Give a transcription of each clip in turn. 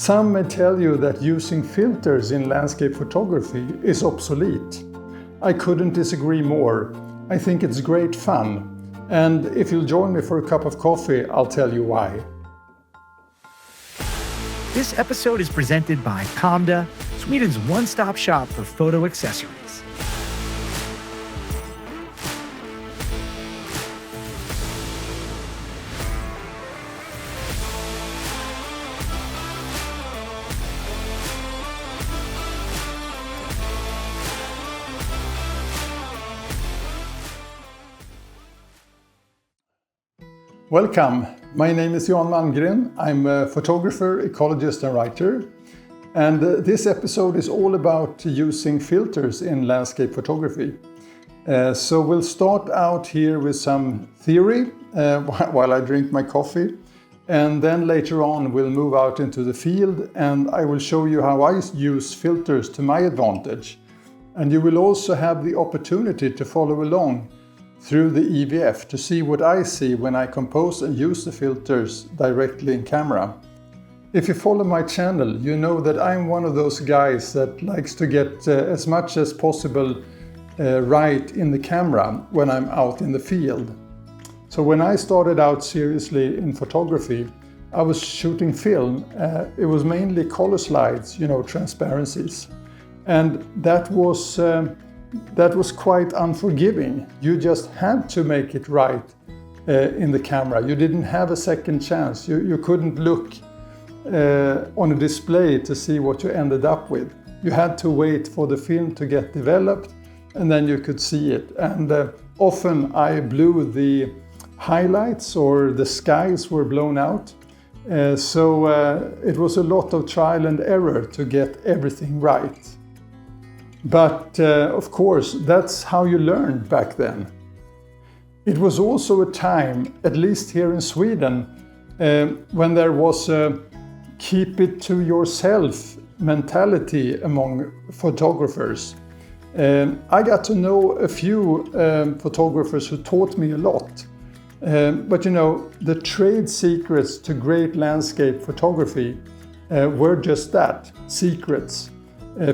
Some may tell you that using filters in landscape photography is obsolete. I couldn't disagree more. I think it's great fun. And if you'll join me for a cup of coffee, I'll tell you why. This episode is presented by Haida, Sweden's one-stop shop for photo accessories. Welcome, my name is Jan Malmgren. I'm a photographer, ecologist and writer. And this episode is all about using filters in landscape photography. So we'll start out here with some theory while I drink my coffee. And then later on we'll move out into the field and I will show you how I use filters to my advantage. And you will also have the opportunity to follow along through the EVF to see what I see when I compose and use the filters directly in camera. If you follow my channel, you know that I'm one of those guys that likes to get as much as possible right in the camera when I'm out in the field. So when I started out seriously in photography, I was shooting film. It was mainly color slides, transparencies. And that was quite unforgiving. You just had to make it right in the camera. You didn't have a second chance. You couldn't look on a display to see what you ended up with. You had to wait for the film to get developed and then you could see it. And often I blew the highlights or the skies were blown out. So it was a lot of trial and error to get everything right. But of course, that's how you learned back then. It was also a time, at least here in Sweden, when there was a keep it to yourself mentality among photographers. I got to know a few photographers who taught me a lot. But the trade secrets to great landscape photography were just that, secrets.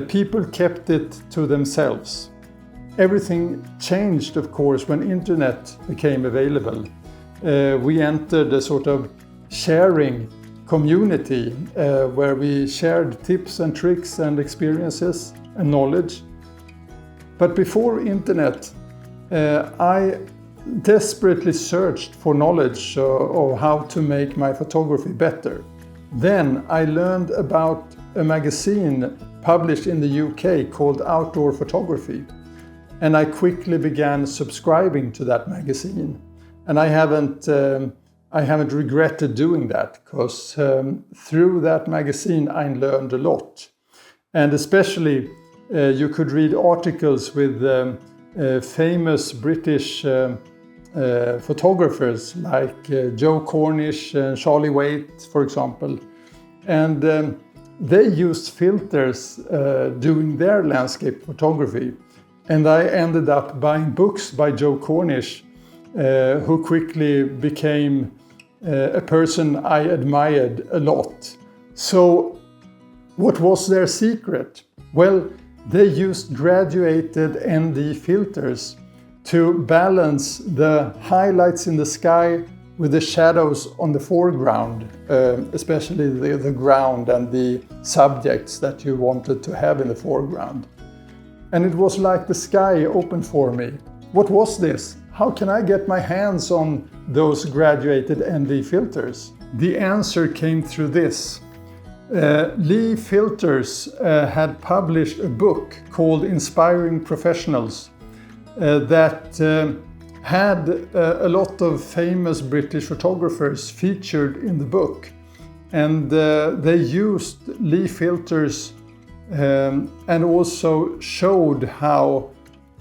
People kept it to themselves. Everything changed, of course, when internet became available. We entered a sort of sharing community where we shared tips and tricks and experiences and knowledge. But before internet, I desperately searched for knowledge of how to make my photography better. Then I learned about a magazine published in the UK called Outdoor Photography. And I quickly began subscribing to that magazine. And I haven't regretted doing that because through that magazine I learned a lot. And especially you could read articles with famous British photographers like Joe Cornish and Charlie Waite, for example. And they used filters doing their landscape photography. And I ended up buying books by Joe Cornish, who quickly became a person I admired a lot. So what was their secret? Well, they used graduated ND filters to balance the highlights in the sky with the shadows on the foreground, especially the ground and the subjects that you wanted to have in the foreground. And it was like the sky opened for me. What was this? How can I get my hands on those graduated ND filters? The answer came through this. Lee Filters had published a book called Inspiring Professionals that had a lot of famous British photographers featured in the book. And they used Lee filters and also showed how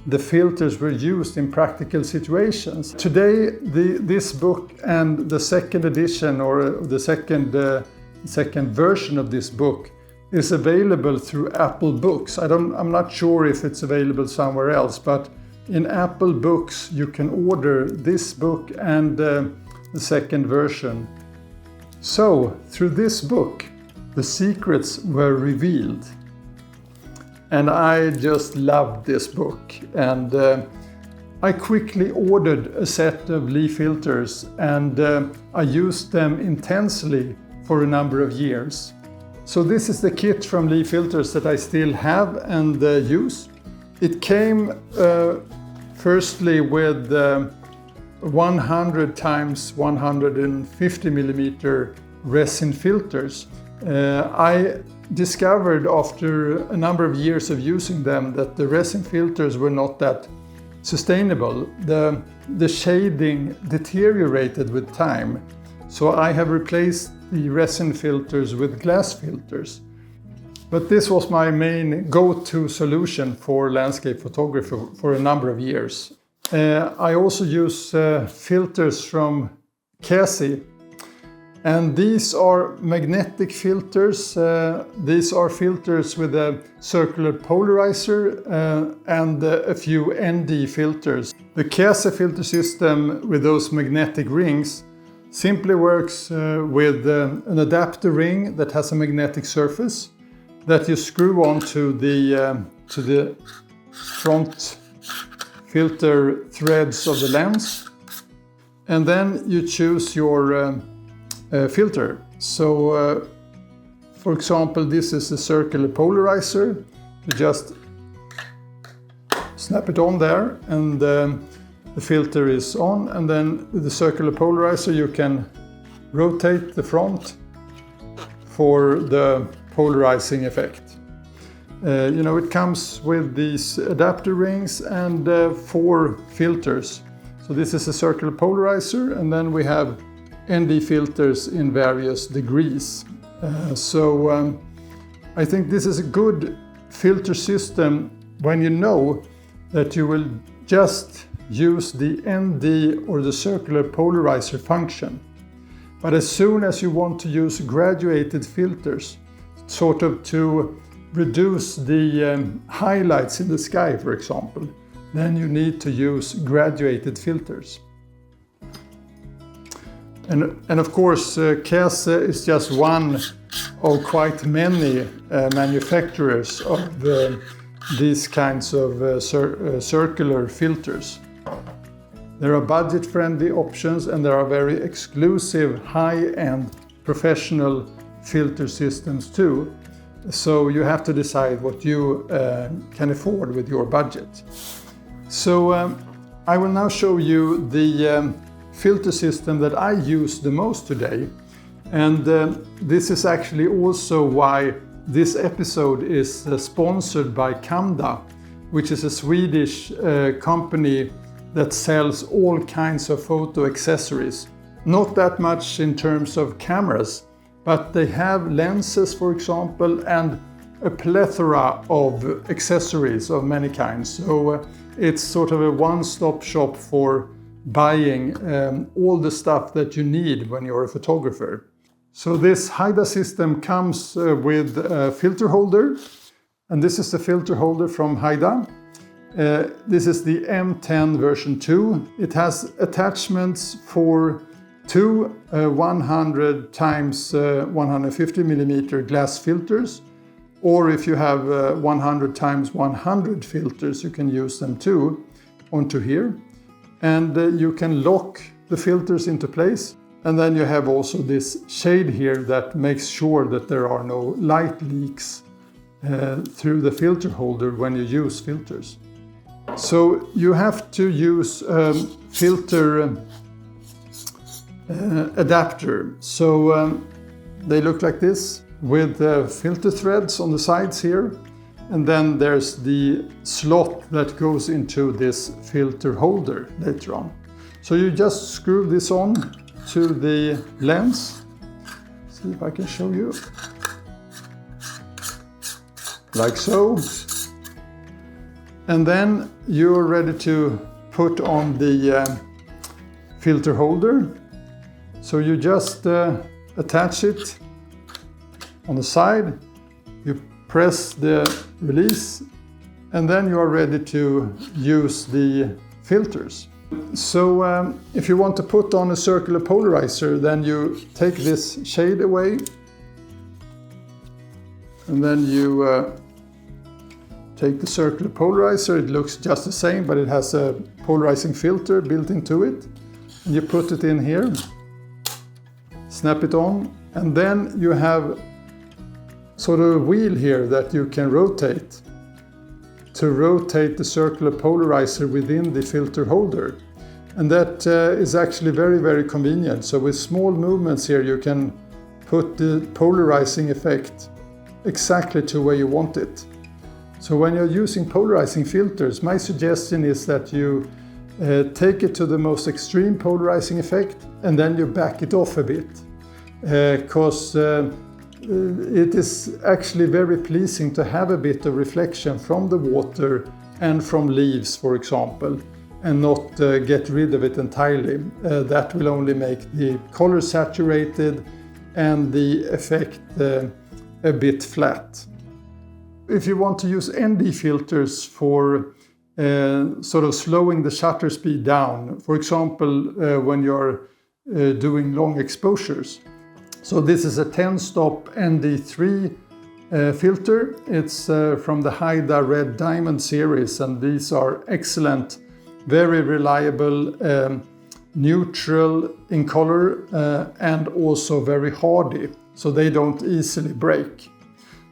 the filters were used in practical situations. Today, this book and the second edition or the second version of this book is available through Apple Books. I'm not sure if it's available somewhere else, but in Apple Books you can order this book and the second version. So through this book the secrets were revealed. And I just loved this book, and I quickly ordered a set of Lee filters, and I used them intensely for a number of years. So this is the kit from Lee filters that I still have and use. It came firstly with 100x150mm resin filters. I discovered after a number of years of using them that the resin filters were not that sustainable. The shading deteriorated with time. So I have replaced the resin filters with glass filters. But this was my main go-to solution for landscape photography for a number of years. I also use filters from KASE, and these are magnetic filters. These are filters with a circular polarizer and a few ND filters. The KASE filter system with those magnetic rings simply works with an adapter ring that has a magnetic surface that you screw onto the front filter threads of the lens, and then you choose your filter. So for example, this is a circular polarizer. You just snap it on there, and the filter is on, and then with the circular polarizer you can rotate the front for the polarizing effect. It comes with these adapter rings and 4 filters. So this is a circular polarizer, and then we have ND filters in various degrees. I think this is a good filter system when you know that you will just use the ND or the circular polarizer function. But as soon as you want to use graduated filters, sort of to reduce the highlights in the sky, for example, then you need to use graduated filters. And of course, KASE is just one of quite many manufacturers of these kinds of circular filters. There are budget-friendly options, and there are very exclusive, high-end professional filter systems too. So you have to decide what you can afford with your budget. So I will now show you the filter system that I use the most today. And this is actually also why this episode is sponsored by Kamda, which is a Swedish company that sells all kinds of photo accessories. Not that much in terms of cameras, but they have lenses, for example, and a plethora of accessories of many kinds. So it's sort of a one-stop shop for buying all the stuff that you need when you're a photographer. So this Haida system comes with a filter holder, and this is the filter holder from Haida. This is the M10 version 2. It has attachments for 2 100x150mm glass filters, or if you have 100x100 filters, you can use them too onto here. And you can lock the filters into place. And then you have also this shade here that makes sure that there are no light leaks through the filter holder when you use filters. So you have to use filter adapter. So they look like this with filter threads on the sides here. And then there's the slot that goes into this filter holder later on. So you just screw this on to the lens. See if I can show you. Like so. And then you're ready to put on the filter holder. So you just attach it on the side. You press the release, and then you are ready to use the filters. So if you want to put on a circular polarizer, then you take this shade away, And then you take the circular polarizer. It looks just the same, but it has a polarizing filter built into it. And you put it in here, snap it on, and then you have sort of a wheel here that you can rotate to rotate the circular polarizer within the filter holder. And that is actually very, very convenient. So with small movements here, you can put the polarizing effect exactly to where you want it. So when you're using polarizing filters, my suggestion is that you take it to the most extreme polarizing effect and then you back it off a bit. Because it is actually very pleasing to have a bit of reflection from the water and from leaves, for example, and not get rid of it entirely. That will only make the color saturated and the effect a bit flat. If you want to use ND filters for sort of slowing the shutter speed down, for example, when you're doing long exposures. So this is a 10-stop ND3 filter. It's from the Haida Red Diamond series, and these are excellent, very reliable, neutral in color, and also very hardy, so they don't easily break.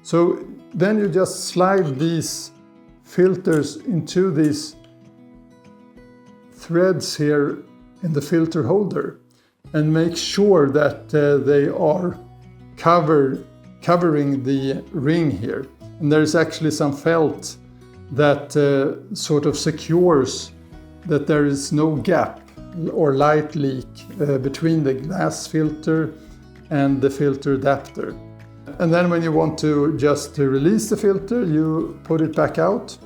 So then you just slide these filters into these threads here in the filter holder and make sure that they are covering the ring here. And there's actually some felt that sort of secures that there is no gap or light leak between the glass filter and the filter adapter. And then when you want to just release the filter, you put it back out.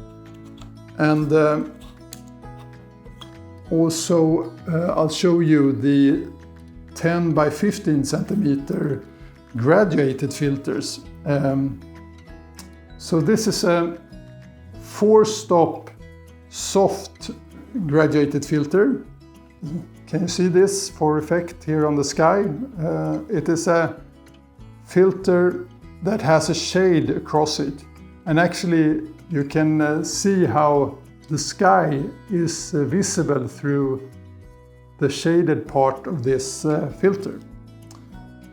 And also I'll show you the 10 by 15 centimeter graduated filters. So this is a 4-stop soft graduated filter. Can you see this for effect here on the sky? It is a filter that has a shade across it. And actually you can see how the sky is visible through the shaded part of this filter.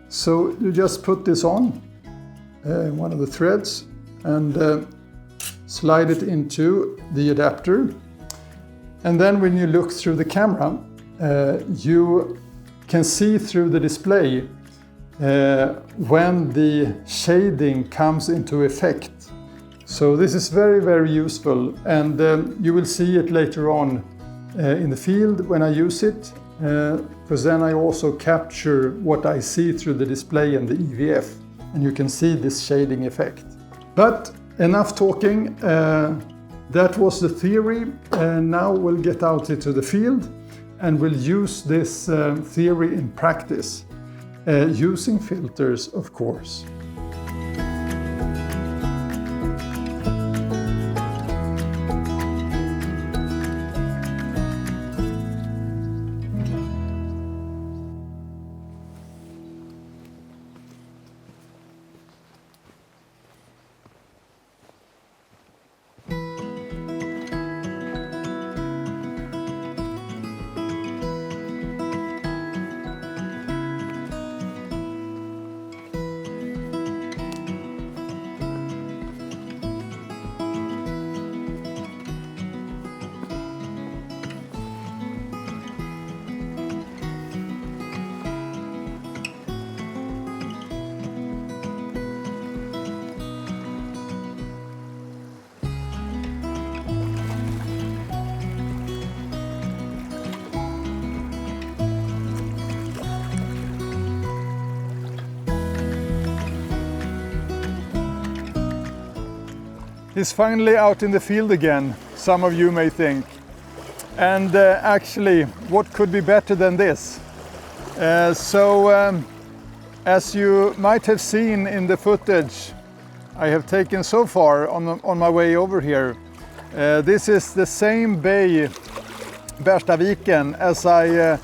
So you just put this on one of the threads and slide it into the adapter. And then when you look through the camera, you can see through the display when the shading comes into effect. So this is very, very useful, and you will see it later on in the field when I use it, because then I also capture what I see through the display and the EVF, and you can see this shading effect. But enough talking, that was the theory, and now we'll get out into the field and we'll use this theory in practice, using filters, of course. He's finally out in the field again, some of you may think. And actually, what could be better than this? As you might have seen in the footage I have taken so far on my way over here, this is the same bay, Berstaviken, as I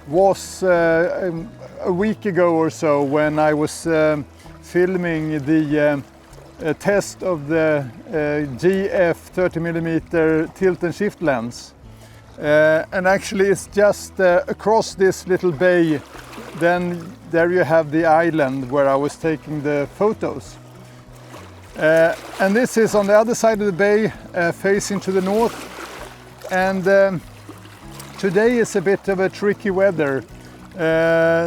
was a week ago or so when I was filming the test of the GF 30mm tilt and shift lens. And actually it's just across this little bay, then there you have the island where I was taking the photos. And this is on the other side of the bay, facing to the north. And today is a bit of a tricky weather.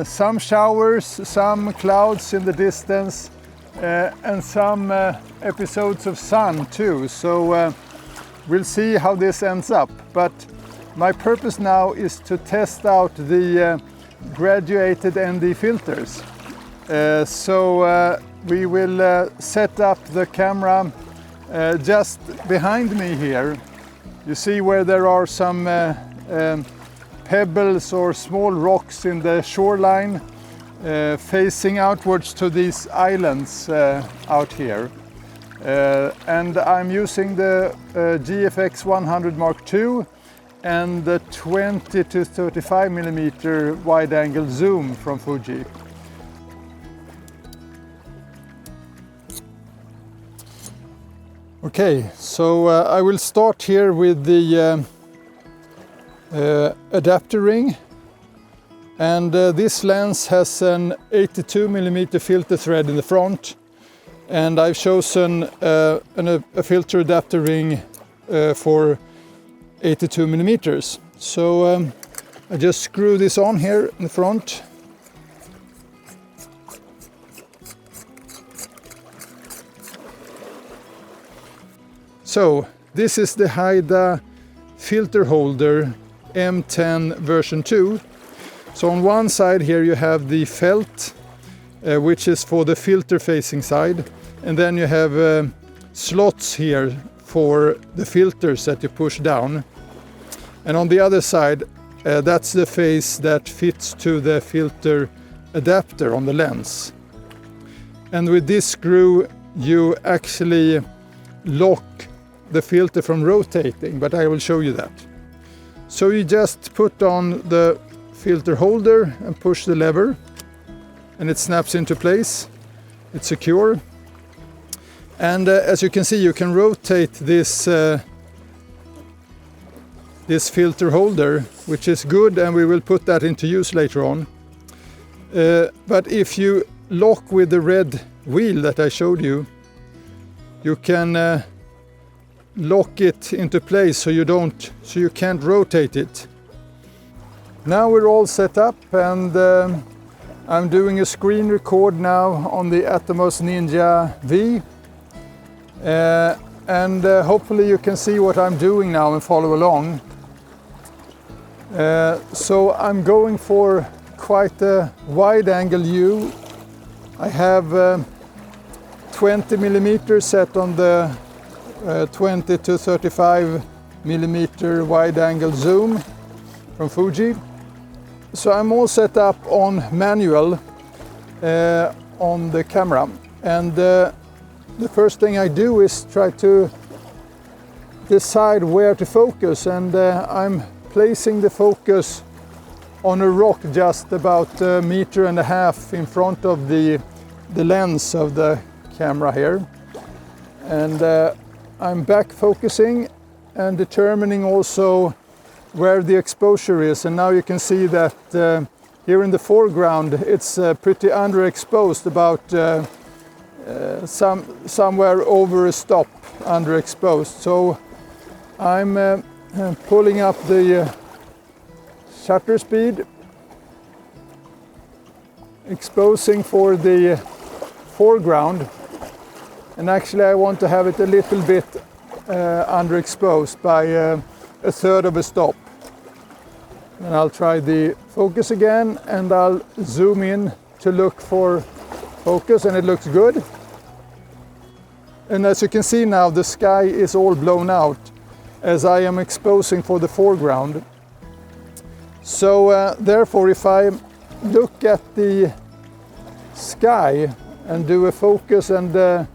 Some showers, some clouds in the distance, and some episodes of sun too. So we'll see how this ends up. But my purpose now is to test out the graduated ND filters. So we will set up the camera just behind me here. You see where there are some pebbles or small rocks in the shoreline facing outwards to these islands out here. And I'm using the GFX100II and the 20 to 35mm wide-angle zoom from Fuji. Okay, so I will start here with the adapter ring, and this lens has an 82mm filter thread in the front, and I've chosen a filter adapter ring for 82mm. So I just screw this on here in the front. So this is the Haida filter holder M10 version 2. So on one side here you have the felt, which is for the filter facing side, and then you have slots here for the filters that you push down. And on the other side, that's the face that fits to the filter adapter on the lens. And with this screw you actually lock the filter from rotating, but I will show you that. So you just put on the filter holder and push the lever, and it snaps into place. It's secure. And as you can see, you can rotate this this filter holder, which is good, and we will put that into use later on. But if you lock with the red wheel that I showed you, you can lock it into place so you can't rotate it. Now we're all set up, and I'm doing a screen record now on the Atomos Ninja V. And hopefully you can see what I'm doing now and follow along. So I'm going for quite a wide angle view. I have 20mm set on the 20 to 35mm wide angle zoom from Fuji. So I'm all set up on manual on the camera, and the first thing I do is try to decide where to focus, and I'm placing the focus on a rock just about 1.5 meters in front of the lens of the camera here. And I'm back focusing and determining also where the exposure is. And now you can see that here in the foreground it's pretty underexposed, about somewhere over a stop underexposed. So I'm pulling up the shutter speed, exposing for the foreground, and actually I want to have it a little bit underexposed by 1/3 of a stop. And I'll try the focus again, and I'll zoom in to look for focus, and it looks good. And as you can see now, the sky is all blown out as I am exposing for the foreground. So therefore, if I look at the sky and do a focus and a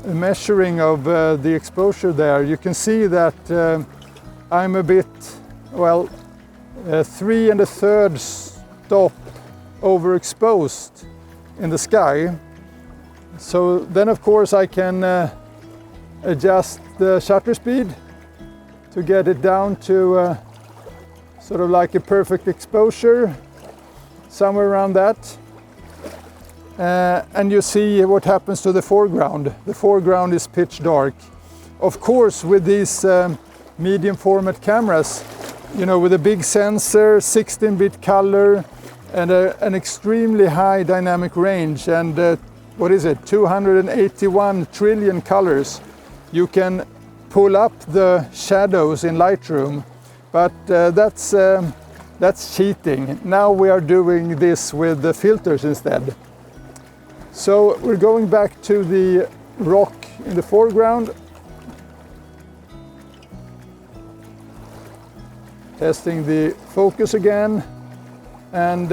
measuring of the exposure there, you can see that I'm a bit, well, 3 1/3 stop overexposed in the sky. So then of course I can adjust the shutter speed to get it down to sort of like a perfect exposure, somewhere around that. And you see what happens to the foreground. The foreground is pitch dark. Of course, with these medium format cameras, you know, with a big sensor, 16-bit color, and an extremely high dynamic range, and what is it, 281 trillion colors, you can pull up the shadows in Lightroom, but that's cheating. Now we are doing this with the filters instead. So we're going back to the rock in the foreground. Testing the focus again, and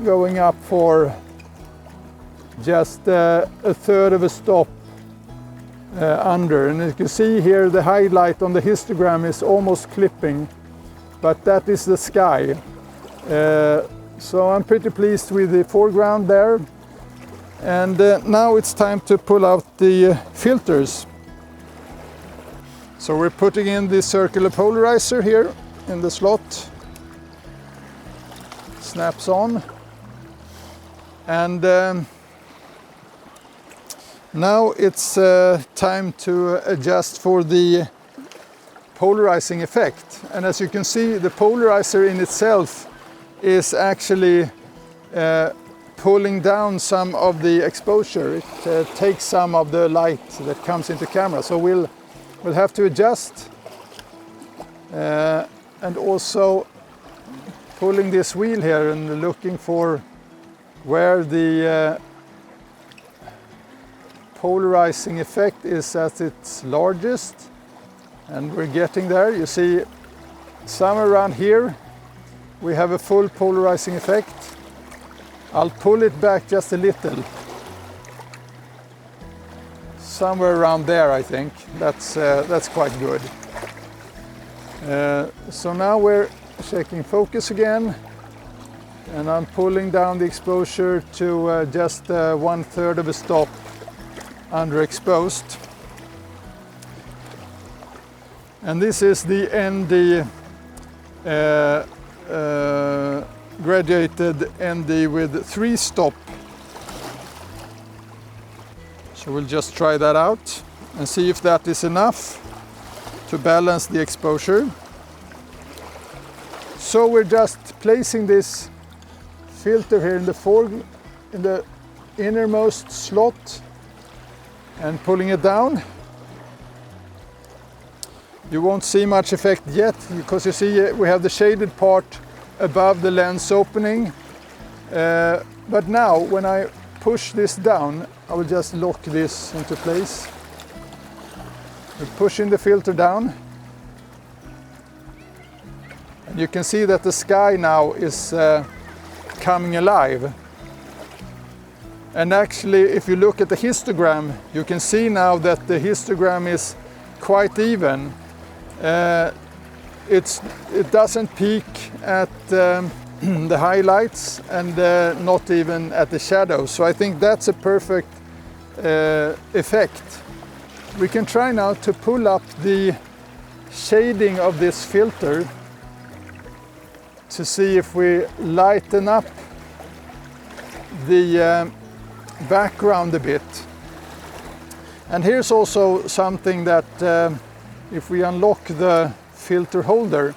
going up for just a third of a stop under. And as you can see here, the highlight on the histogram is almost clipping, but that is the sky. So I'm pretty pleased with the foreground there. And now it's time to pull out the filters. So we're putting in the circular polarizer here in the slot. Snaps on. And now it's time to adjust for the polarizing effect. And as you can see, the polarizer in itself is actually pulling down some of the exposure. It takes some of the light that comes into camera. So we'll have to adjust, and also pulling this wheel here and looking for where the polarizing effect is at its largest, and we're getting there. You see, somewhere around here we have a full polarizing effect. I'll pull it back just a little. Somewhere around there, I think. That's quite good. So now we're checking focus again, and I'm pulling down the exposure to just 1/3 of a stop underexposed. And this is the ND graduated ND with 3 stop. So we'll just try that out and see if that is enough to balance the exposure. So we're just placing this filter here in the innermost slot and pulling it down. You won't see much effect yet, because you see we have the shaded part above the lens opening. But now when I push this down, I will just lock this into place. We're pushing the filter down. And you can see that the sky now is coming alive. And actually, if you look at the histogram, you can see now that the histogram is quite even. It doesn't peak at the highlights, and not even at the shadows. So I think that's a perfect effect. We can try now to pull up the shading of this filter to see if we lighten up the background a bit. And here's also something that if we unlock the filter holder,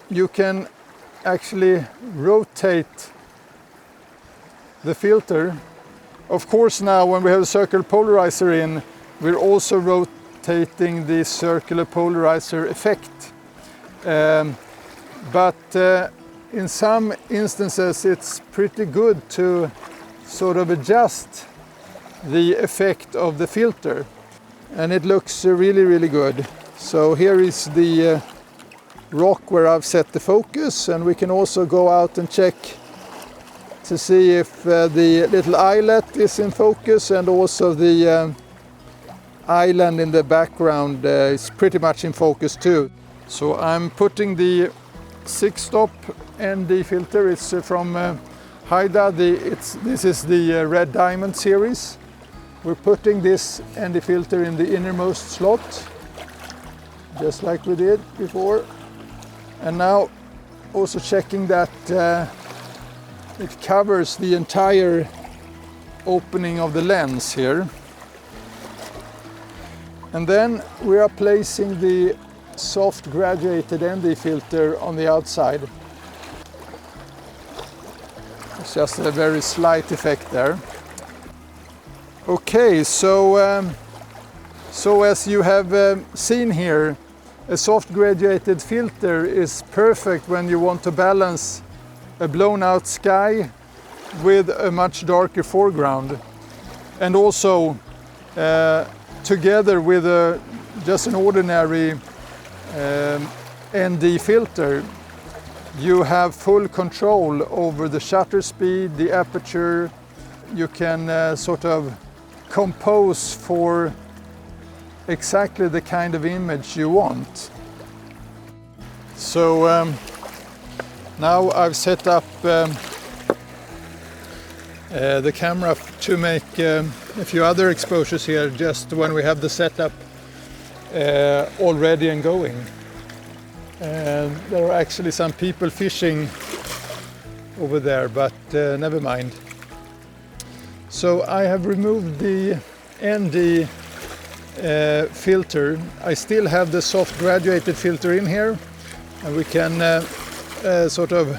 you can actually rotate the filter. Of course, now when we have a circular polarizer in, we're also rotating the circular polarizer effect. But in some instances it's pretty good to sort of adjust the effect of the filter, and it looks really, really good. So here is the rock where I've set the focus, and we can also go out and check to see if the little eyelet is in focus, and also the island in the background is pretty much in focus too. So I'm putting the 6-stop ND filter. It's from Haida, this is the red diamond series. We're putting this ND filter in the innermost slot, just like we did before. And now also checking that it covers the entire opening of the lens here. And then we are placing the soft graduated ND filter on the outside. It's just a very slight effect there. Okay, so as you have seen here, a soft graduated filter is perfect when you want to balance a blown out sky with a much darker foreground, and also together with just an ordinary ND filter, you have full control over the shutter speed, the aperture. You can sort of compose for exactly the kind of image you want. So now I've set up the camera to make a few other exposures here, just when we have the setup already and going. And there are actually some people fishing over there, but never mind. So I have removed the ND filter. I still have the soft graduated filter in here, and we can sort of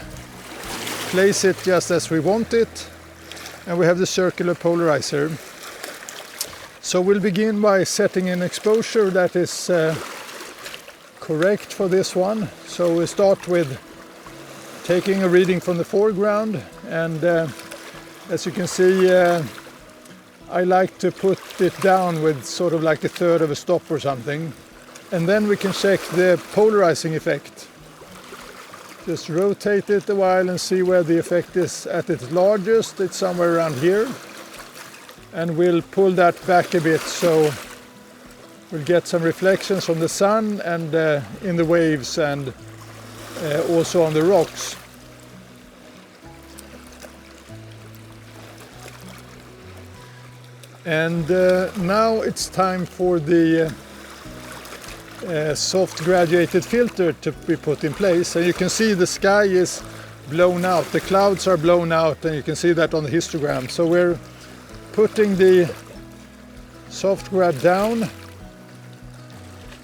place it just as we want it. And we have the circular polarizer. So we'll begin by setting an exposure that is correct for this one. So we start with taking a reading from the foreground, and as you can see, I like to put it down with sort of like a third of a stop or something. And then we can check the polarizing effect. Just rotate it a while and see where the effect is at its largest. It's somewhere around here. And we'll pull that back a bit, so we'll get some reflections from the sun and in the waves, and also on the rocks. And now it's time for the soft graduated filter to be put in place. And you can see the sky is blown out, the clouds are blown out, and you can see that on the histogram. So we're putting the soft grad down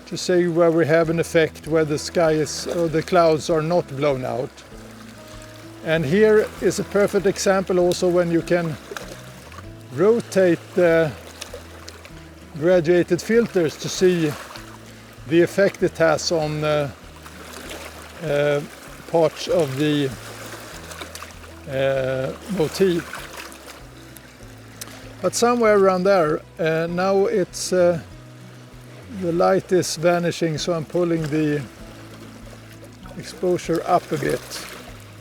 to see where we have an effect where the sky is, or the clouds are not blown out. And here is a perfect example also when you can rotate the graduated filters to see the effect it has on parts of the motif. But somewhere around there, now it's the light is vanishing, so I'm pulling the exposure up a bit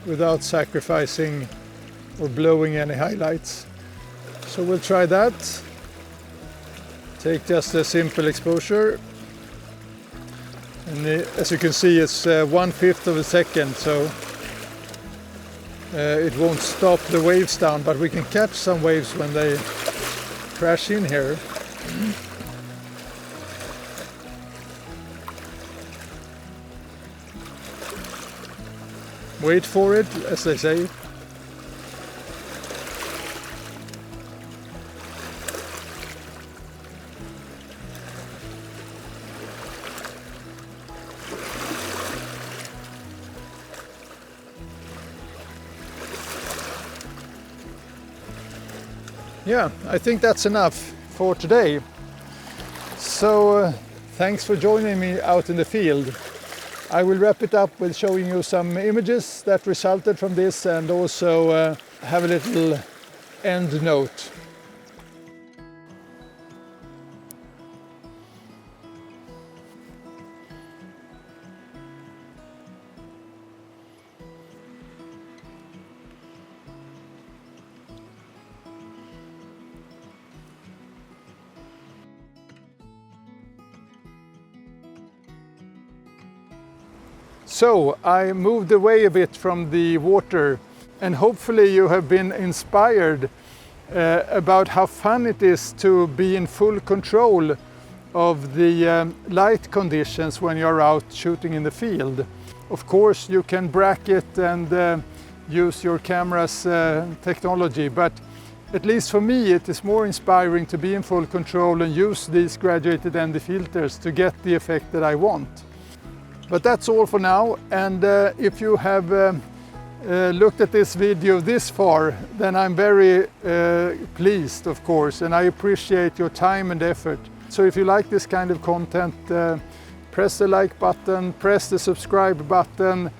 without sacrificing or blowing any highlights. So we'll try that. Take just a simple exposure. And as you can see, it's 1/5 of a second, so it won't stop the waves down, but we can catch some waves when they crash in here. Wait for it, as they say. Yeah, I think that's enough for today. So thanks for joining me out in the field. I will wrap it up with showing you some images that resulted from this, and also have a little end note. So I moved away a bit from the water, and hopefully you have been inspired about how fun it is to be in full control of the light conditions when you're out shooting in the field. Of course, you can bracket and use your camera's technology, but at least for me it is more inspiring to be in full control and use these graduated ND filters to get the effect that I want. But that's all for now, and if you have looked at this video this far, then I'm very pleased, of course, and I appreciate your time and effort. So if you like this kind of content, press the like button, press the subscribe button,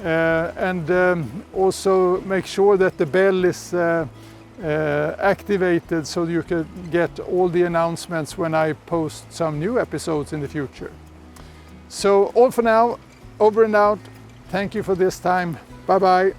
and also make sure that the bell is activated so you can get all the announcements when I post some new episodes in the future. So all for now, over and out. Thank you for this time. Bye bye.